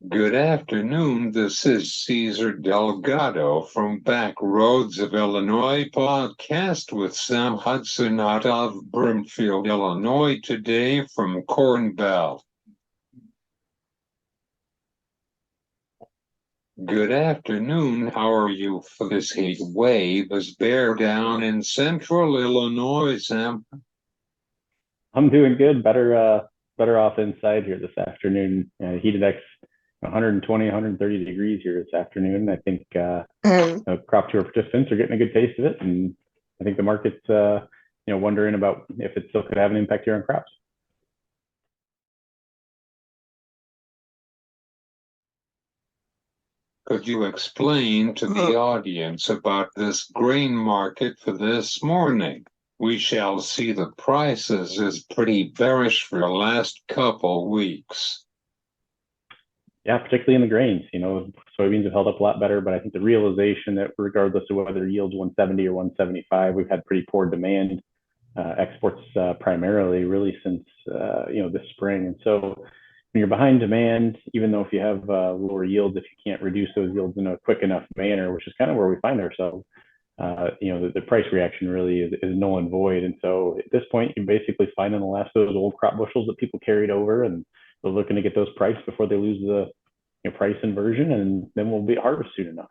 Good afternoon. This is Cesar Delgado from Back Roads of Illinois podcast with Sam Hudson out of Brimfield, Illinois today from Corn Belt. Good afternoon. How are you for this heat wave is bear down in central Illinois, Sam? I'm doing good. Better off inside here this afternoon. Heat index 120, 130 degrees here this afternoon. I think crop tour participants are getting a good taste of it, and I think the market's wondering about if it still could have an impact here on crops. Could you explain to the audience about this grain market for this morning? We shall see the prices is pretty bearish for the last couple weeks. Yeah, particularly in the grains. Soybeans have held up a lot better, but I think the realization that regardless of whether yields 170 or 175, we've had pretty poor demand exports primarily really since this spring. And so when you're behind demand, even though if you have lower yields, if you can't reduce those yields in a quick enough manner, which is kind of where we find ourselves, the price reaction really is null and void. And so at this point, you're basically finding the last of those old crop bushels that people carried over, and they're looking to get those priced before they lose the price inversion, and then we'll be at harvest soon enough.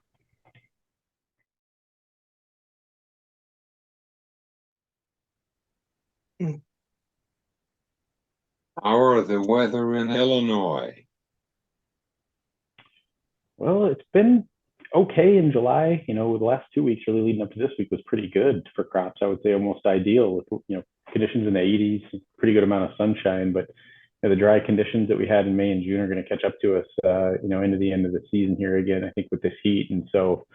How are the weather in Illinois? Well, it's been okay in July. The last 2 weeks really leading up to this week was pretty good for crops. I would say almost ideal with conditions in the 80s, pretty good amount of sunshine. But the dry conditions that we had in May and June are going to catch up to us, into the end of the season here again. I think with this heat, and so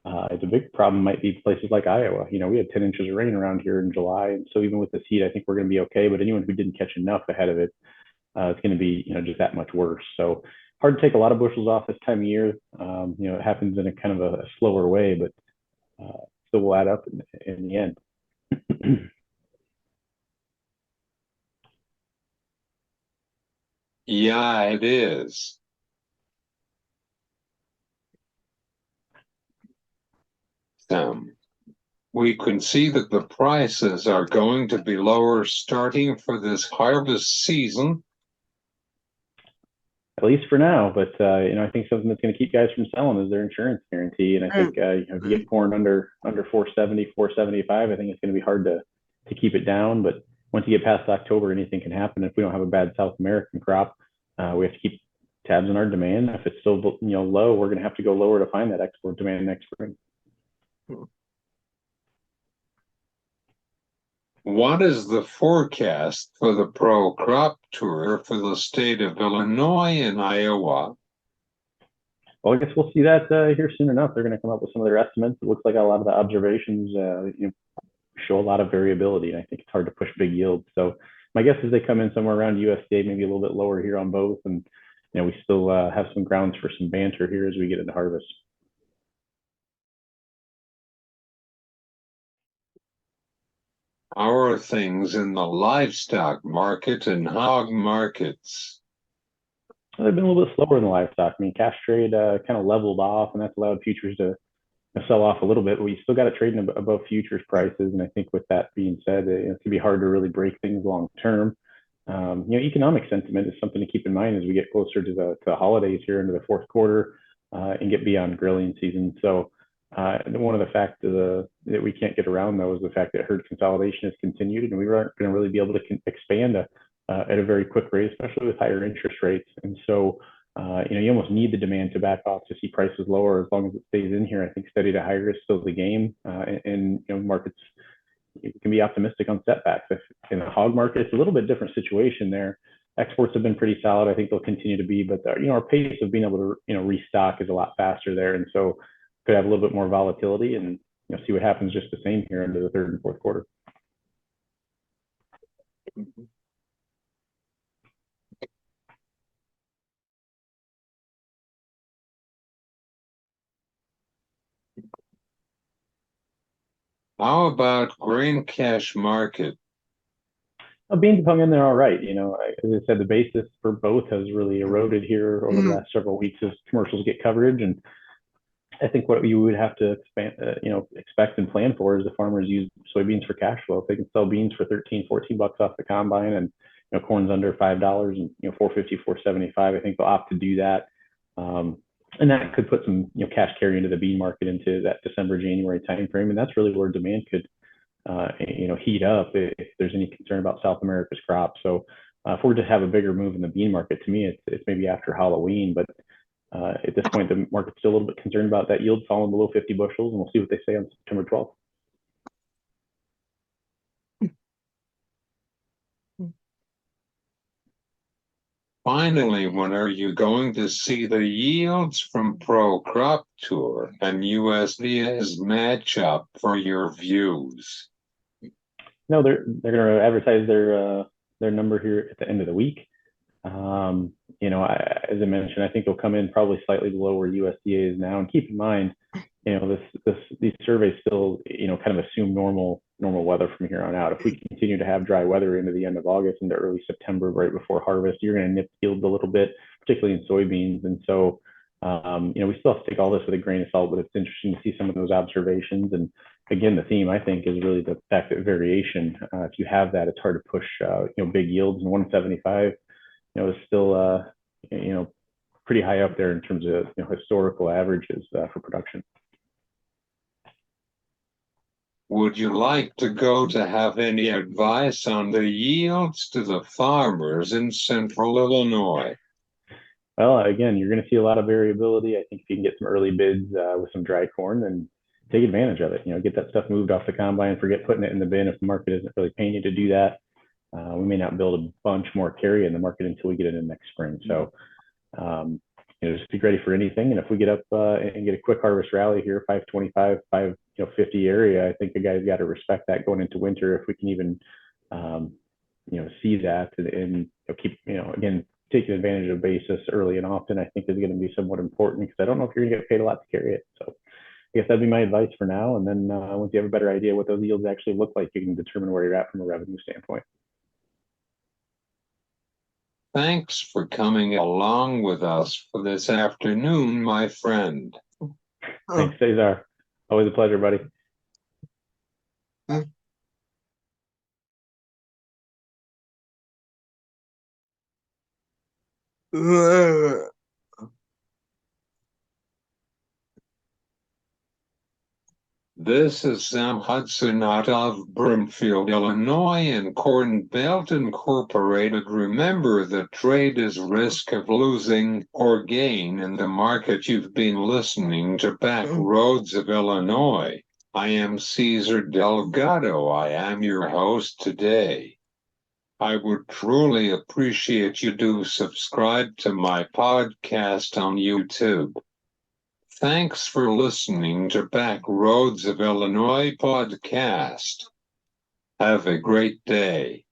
it's a big problem. Might be places like Iowa. We had 10 inches of rain around here in July, and so even with this heat, I think we're going to be okay. But anyone who didn't catch enough ahead of it, it's going to be just that much worse. So hard to take a lot of bushels off this time of year. It happens in a kind of a slower way, but still will add up in the end. Yeah, it is. We can see that the prices are going to be lower starting for this harvest season. At least for now, but I think something that's going to keep guys from selling is their insurance guarantee. And I think if you get corn under 470, 475, I think it's going to be hard to keep it down. But once you get past October, anything can happen. If we don't have a bad South American crop, we have to keep tabs on our demand. If it's still low, we're going to have to go lower to find that export demand next spring. What is the forecast for the Pro Crop Tour for the state of Illinois and Iowa? Well, I guess we'll see that here soon enough. They're going to come up with some of their estimates. It looks like a lot of the observations show a lot of variability, and I think it's hard to push big yields. So my guess is they come in somewhere around USDA, maybe a little bit lower here on both, and we still have some grounds for some banter here as we get into harvest. How are things in the livestock market and hog markets? They've been a little bit slower in the livestock. I mean, cash trade kind of leveled off, and that's allowed futures to sell off a little bit. But we still got to trade above futures prices, and I think with that being said, it's gonna be hard to really break things long term. Economic sentiment is something to keep in mind as we get closer to the holidays here into the fourth quarter and get beyond grilling season. So one of the facts that we can't get around, though, is the fact that herd consolidation has continued, and we aren't going to really be able to expand at a very quick rate, especially with higher interest rates. And so, you almost need the demand to back off to see prices lower. As long as it stays in here, I think steady to higher is still the game. And markets can be optimistic on setbacks. If in the hog market, it's a little bit different situation there. Exports have been pretty solid. I think they'll continue to be, but our pace of being able to restock is a lot faster there, and so could have a little bit more volatility, and see what happens just the same here into the third and fourth quarter. How about grain cash market? Beans have hung in there all right. As I said, the basis for both has really eroded here over the last several weeks as commercials get coverage. And I think what you would have to expect and plan for is the farmers use soybeans for cash flow. If they can sell beans for 13, $14 off the combine, and corn's under $5 and 450, 475, I think they'll opt to do that. And that could put some cash carry into the bean market into that December, January timeframe, and that's really where demand could heat up if there's any concern about South America's crop. So if we're to have a bigger move in the bean market, to me, it's maybe after Halloween. But at this point, the market's still a little bit concerned about that yield falling below 50 bushels, and we'll see what they say on September 12th. Finally, when are you going to see the yields from Pro Crop Tour and USDA's matchup for your views? No, they're going to advertise their number here at the end of the week. As I mentioned, I think they'll come in probably slightly below where USDA is now. And keep in mind, these surveys still, kind of assume normal weather from here on out. If we continue to have dry weather into the end of August into early September, right before harvest, you're going to nip yields a little bit, particularly in soybeans. And so, we still have to take all this with a grain of salt, but it's interesting to see some of those observations. And again, the theme I think is really the fact that variation. If you have that, it's hard to push, big yields. And 175, is still, pretty high up there in terms of historical averages for production. Would you like to go to have any advice on the yields to the farmers in central Illinois? Well, again, you're going to see a lot of variability. I think if you can get some early bids with some dry corn, then take advantage of it. Get that stuff moved off the combine, forget putting it in the bin if the market isn't really paying you to do that. We may not build a bunch more carry in the market until we get it in next spring. So, just be ready for anything. And if we get up and get a quick harvest rally here, 525, 550 area, I think the guys got to respect that going into winter. If we can even, see that and keep, again, taking advantage of basis early and often, I think is going to be somewhat important because I don't know if you're going to get paid a lot to carry it. So I guess that'd be my advice for now. And then once you have a better idea what those yields actually look like, you can determine where you're at from a revenue standpoint. Thanks for coming along with us for this afternoon, my friend. Thanks, Cesar. Always a pleasure, buddy. This is Sam Hudson out of Brimfield, Illinois, and Corn Belt Incorporated. Remember that trade is risk of losing or gain in the market. You've been listening to Back Roads of Illinois. I am Cesar Delgado. I am your host today. I would truly appreciate you do subscribe to my podcast on YouTube. Thanks for listening to Back Roads of Illinois podcast. Have a great day.